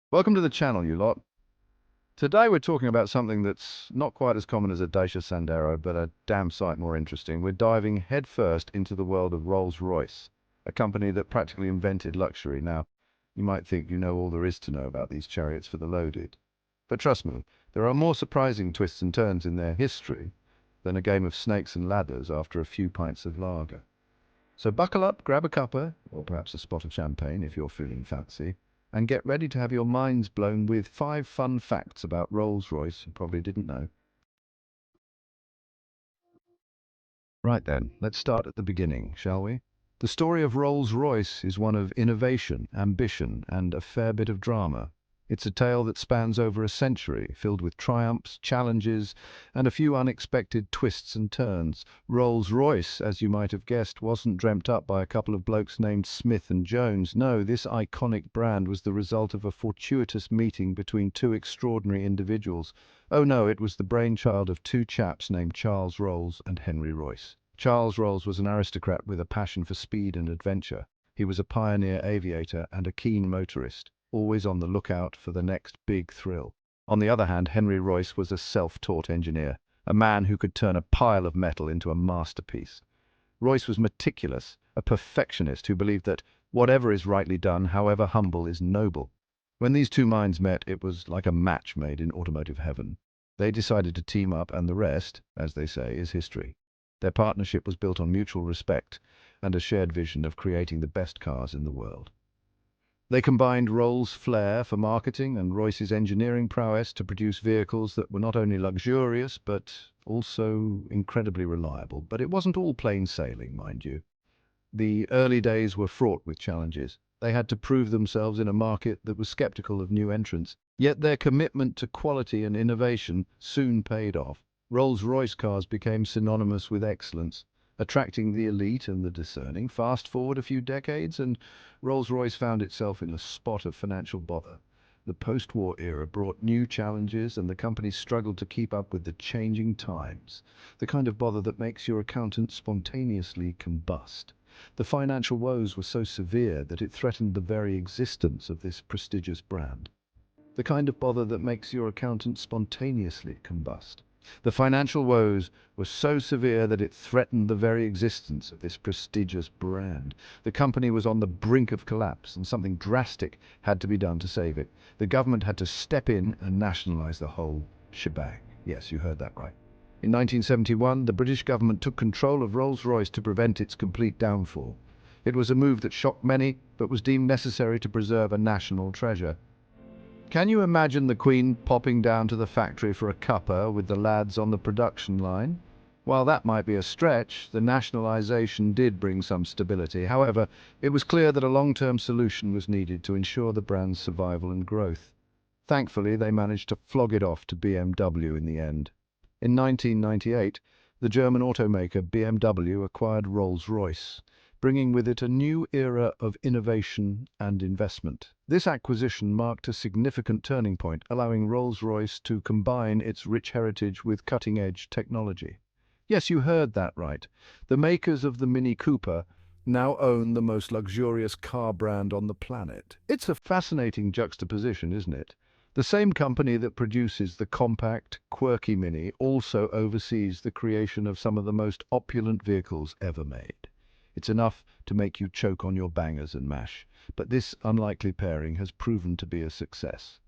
Welcome to the channel, you lot. Today we're talking about something that's not quite as common as a Dacia Sandero, but a damn sight more interesting. We're diving headfirst into the world of Rolls-Royce, a company that practically invented luxury. Now, you might think you know all there is to know about these chariots for the loaded. But trust me, there are more surprising twists and turns in their history than a game of snakes and ladders after a few pints of lager. So buckle up, grab a cuppa, or perhaps a spot of champagne if you're feeling fancy, and get ready to have your minds blown with 5 fun facts about Rolls-Royce you probably didn't know. Right then, let's start at the beginning, shall we? The story of Rolls-Royce is one of innovation, ambition, and a fair bit of drama. It's a tale that spans over a century, filled with triumphs, challenges, and a few unexpected twists and turns. Rolls-Royce, as you might have guessed, wasn't dreamt up by a couple of blokes named Smith and Jones. No, this iconic brand was the result of a fortuitous meeting between two extraordinary individuals. Oh no, it was the brainchild of two chaps named Charles Rolls and Henry Royce. Charles Rolls was an aristocrat with a passion for speed and adventure. He was a pioneer aviator and a keen motorist, always on the lookout for the next big thrill. On the other hand, Henry Royce was a self-taught engineer, a man who could turn a pile of metal into a masterpiece. Royce was meticulous, a perfectionist who believed that whatever is rightly done, however humble, is noble. When these two minds met, it was like a match made in automotive heaven. They decided to team up, and the rest, as they say, is history. Their partnership was built on mutual respect and a shared vision of creating the best cars in the world. They combined Rolls' flair for marketing and Royce's engineering prowess to produce vehicles that were not only luxurious, but also incredibly reliable. But it wasn't all plain sailing, mind you. The early days were fraught with challenges. They had to prove themselves in a market that was skeptical of new entrants. Yet their commitment to quality and innovation soon paid off. Rolls-Royce cars became synonymous with excellence, attracting the elite and the discerning. Fast forward a few decades, and Rolls-Royce found itself in a spot of financial bother. The post-war era brought new challenges, and the company struggled to keep up with the changing times, the kind of bother that makes your accountant spontaneously combust. The financial woes were so severe that it threatened the very existence of this prestigious brand. The kind of bother that makes your accountant spontaneously combust. The financial woes were so severe that it threatened the very existence of this prestigious brand. The company was on the brink of collapse, and something drastic had to be done to save it. The government had to step in and nationalize the whole shebang. Yes, you heard that right. In 1971, the British government took control of Rolls-Royce to prevent its complete downfall. It was a move that shocked many, but was deemed necessary to preserve a national treasure. Can you imagine the Queen popping down to the factory for a cuppa with the lads on the production line? While that might be a stretch, the nationalisation did bring some stability. However, it was clear that a long-term solution was needed to ensure the brand's survival and growth. Thankfully, they managed to flog it off to BMW in the end. In 1998, the German automaker BMW acquired Rolls-Royce, bringing with it a new era of innovation and investment. This acquisition marked a significant turning point, allowing Rolls-Royce to combine its rich heritage with cutting-edge technology. Yes, you heard that right. The makers of the Mini Cooper now own the most luxurious car brand on the planet. It's a fascinating juxtaposition, isn't it? The same company that produces the compact, quirky Mini also oversees the creation of some of the most opulent vehicles ever made. It's enough to make you choke on your bangers and mash, but this unlikely pairing has proven to be a success.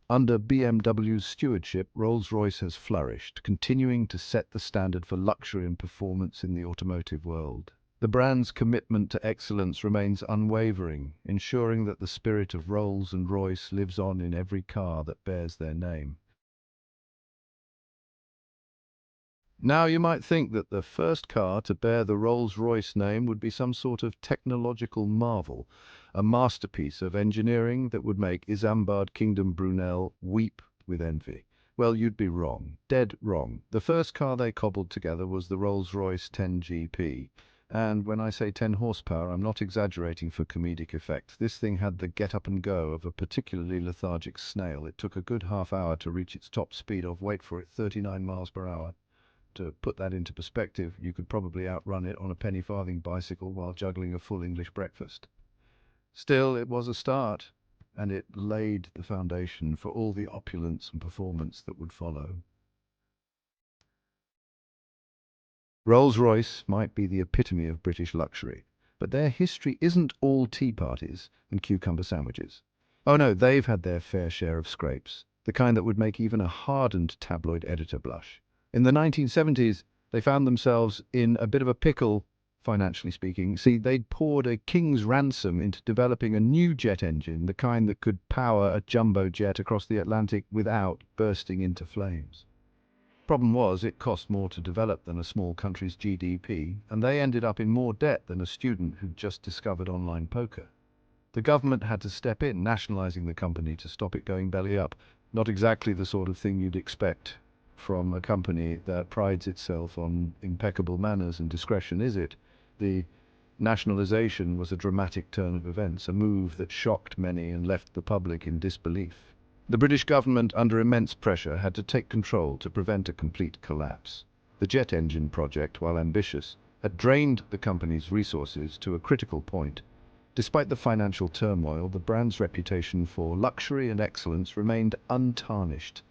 Under BMW's stewardship, Rolls-Royce has flourished, continuing to set the standard for luxury and performance in the automotive world. The brand's commitment to excellence remains unwavering, ensuring that the spirit of Rolls and Royce lives on in every car that bears their name. Now, you might think that the first car to bear the Rolls-Royce name would be some sort of technological marvel, a masterpiece of engineering that would make Isambard Kingdom Brunel weep with envy. Well, you'd be wrong, dead wrong. The first car they cobbled together was the Rolls-Royce 10GP. And when I say 10 horsepower, I'm not exaggerating for comedic effect. This thing had the get up and go of a particularly lethargic snail. It took a good half hour to reach its top speed of, wait for it, 39 miles per hour. To put that into perspective, you could probably outrun it on a penny farthing bicycle while juggling a full English breakfast. Still, it was a start. and it laid the foundation for all the opulence and performance that would follow. Rolls-Royce might be the epitome of British luxury, but their history isn't all tea parties and cucumber sandwiches. Oh no, they've had their fair share of scrapes, the kind that would make even a hardened tabloid editor blush. In the 1970s, they found themselves in a bit of a pickle, financially speaking. See, they'd poured a king's ransom into developing a new jet engine, the kind that could power a jumbo jet across the Atlantic without bursting into flames. Problem was, it cost more to develop than a small country's GDP, and they ended up in more debt than a student who'd just discovered online poker. The government had to step in, nationalizing the company to stop it going belly up. Not exactly the sort of thing you'd expect from a company that prides itself on impeccable manners and discretion, is it? The nationalization was a dramatic turn of events, a move that shocked many and left the public in disbelief. The British government, under immense pressure, had to take control to prevent a complete collapse. The jet engine project, while ambitious, had drained the company's resources to a critical point. Despite the financial turmoil, the brand's reputation for luxury and excellence remained untarnished.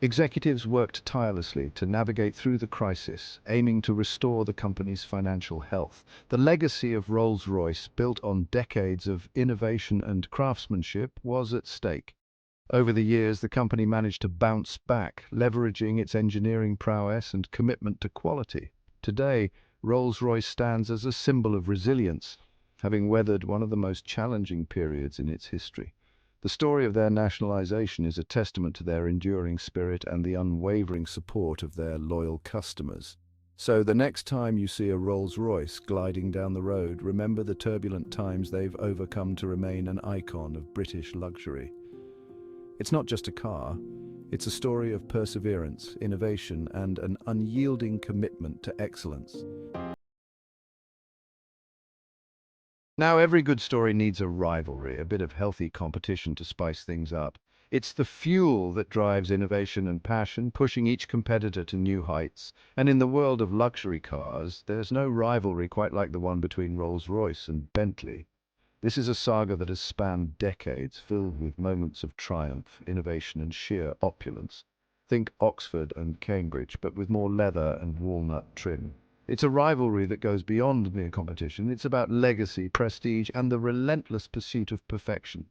Executives worked tirelessly to navigate through the crisis, aiming to restore the company's financial health. The legacy of Rolls-Royce, built on decades of innovation and craftsmanship, was at stake. Over the years, the company managed to bounce back, leveraging its engineering prowess and commitment to quality. Today, Rolls-Royce stands as a symbol of resilience, having weathered one of the most challenging periods in its history. The story of their nationalization is a testament to their enduring spirit and the unwavering support of their loyal customers. So the next time you see a Rolls-Royce gliding down the road, remember the turbulent times they've overcome to remain an icon of British luxury. It's not just a car, it's a story of perseverance, innovation, and an unyielding commitment to excellence. Now, every good story needs a rivalry, a bit of healthy competition to spice things up. It's the fuel that drives innovation and passion, pushing each competitor to new heights. And in the world of luxury cars, there's no rivalry quite like the one between Rolls-Royce and Bentley. This is a saga that has spanned decades, filled with moments of triumph, innovation, and sheer opulence. Think Oxford and Cambridge, but with more leather and walnut trim. It's a rivalry that goes beyond mere competition. It's about legacy, prestige, and the relentless pursuit of perfection.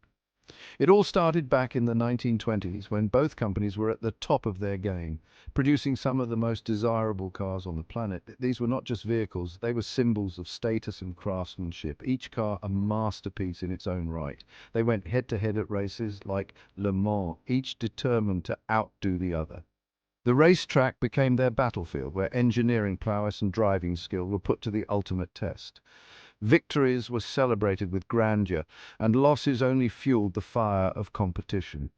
It all started back in the 1920s when both companies were at the top of their game, producing some of the most desirable cars on the planet. These were not just vehicles, they were symbols of status and craftsmanship, each car a masterpiece in its own right. They went head-to-head at races like Le Mans, each determined to outdo the other. The racetrack became their battlefield, where engineering prowess and driving skill were put to the ultimate test. Victories were celebrated with grandeur, and losses only fueled the fire of competition.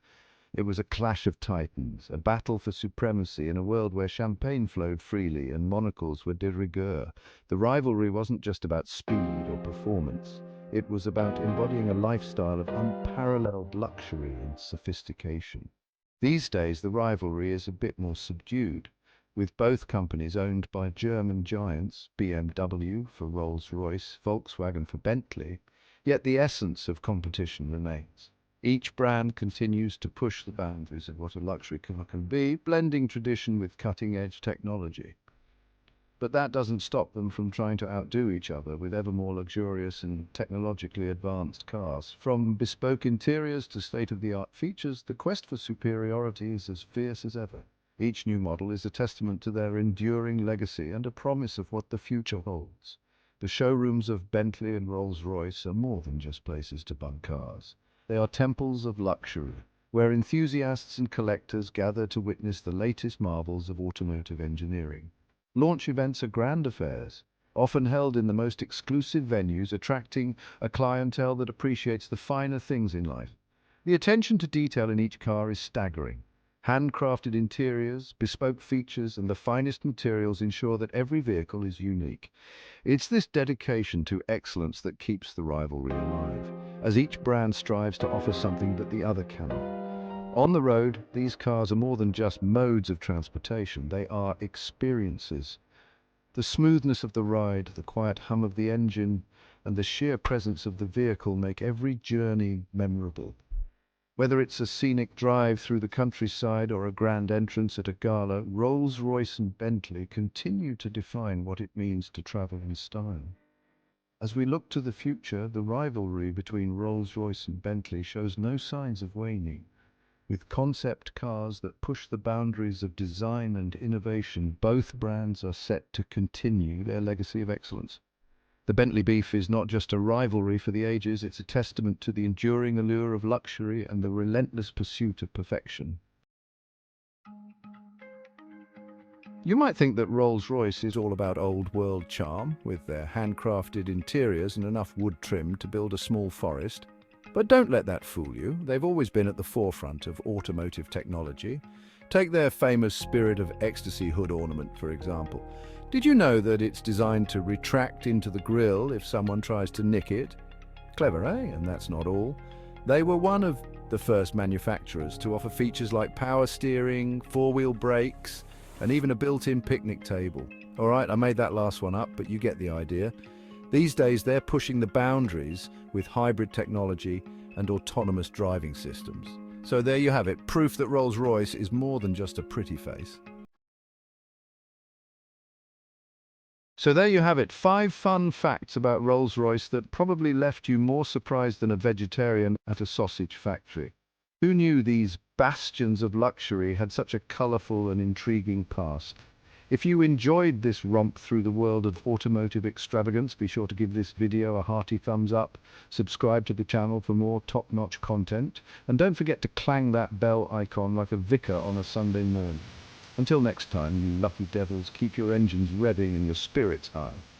It was a clash of titans, a battle for supremacy in a world where champagne flowed freely and monocles were de rigueur. The rivalry wasn't just about speed or performance. It was about embodying a lifestyle of unparalleled luxury and sophistication. These days, the rivalry is a bit more subdued, with both companies owned by German giants, BMW for Rolls-Royce, Volkswagen for Bentley, yet the essence of competition remains. Each brand continues to push the boundaries of what a luxury car can be, blending tradition with cutting-edge technology. But that doesn't stop them from trying to outdo each other with ever more luxurious and technologically advanced cars. From bespoke interiors to state-of-the-art features, the quest for superiority is as fierce as ever. Each new model is a testament to their enduring legacy and a promise of what the future holds. The showrooms of Bentley and Rolls-Royce are more than just places to buy cars. They are temples of luxury, where enthusiasts and collectors gather to witness the latest marvels of automotive engineering. Launch events are grand affairs, often held in the most exclusive venues, attracting a clientele that appreciates the finer things in life. The attention to detail in each car is staggering. Handcrafted interiors, bespoke features, and the finest materials ensure that every vehicle is unique. It's this dedication to excellence that keeps the rivalry alive, as each brand strives to offer something that the other cannot. On the road, these cars are more than just modes of transportation, they are experiences. The smoothness of the ride, the quiet hum of the engine, and the sheer presence of the vehicle make every journey memorable. Whether it's a scenic drive through the countryside or a grand entrance at a gala, Rolls-Royce and Bentley continue to define what it means to travel in style. As we look to the future, the rivalry between Rolls-Royce and Bentley shows no signs of waning. With concept cars that push the boundaries of design and innovation, both brands are set to continue their legacy of excellence. The Bentley beef is not just a rivalry for the ages, it's a testament to the enduring allure of luxury and the relentless pursuit of perfection. You might think that Rolls-Royce is all about old-world charm, with their handcrafted interiors and enough wood trim to build a small forest. But don't let that fool you. They've always been at the forefront of automotive technology. Take their famous Spirit of Ecstasy hood ornament, for example. Did you know that it's designed to retract into the grille if someone tries to nick it? Clever, eh? And that's not all. They were one of the first manufacturers to offer features like power steering, four-wheel brakes, and even a built-in picnic table. All right, I made that last one up, but you get the idea. These days, they're pushing the boundaries with hybrid technology and autonomous driving systems. So there you have it, proof that Rolls-Royce is more than just a pretty face. So there you have it, 5 fun facts about Rolls-Royce that probably left you more surprised than a vegetarian at a sausage factory. Who knew these bastions of luxury had such a colourful and intriguing past? If you enjoyed this romp through the world of automotive extravagance, be sure to give this video a hearty thumbs up, subscribe to the channel for more top-notch content, and don't forget to clang that bell icon like a vicar on a Sunday morning. Until next time, you lucky devils, keep your engines revving and your spirits high.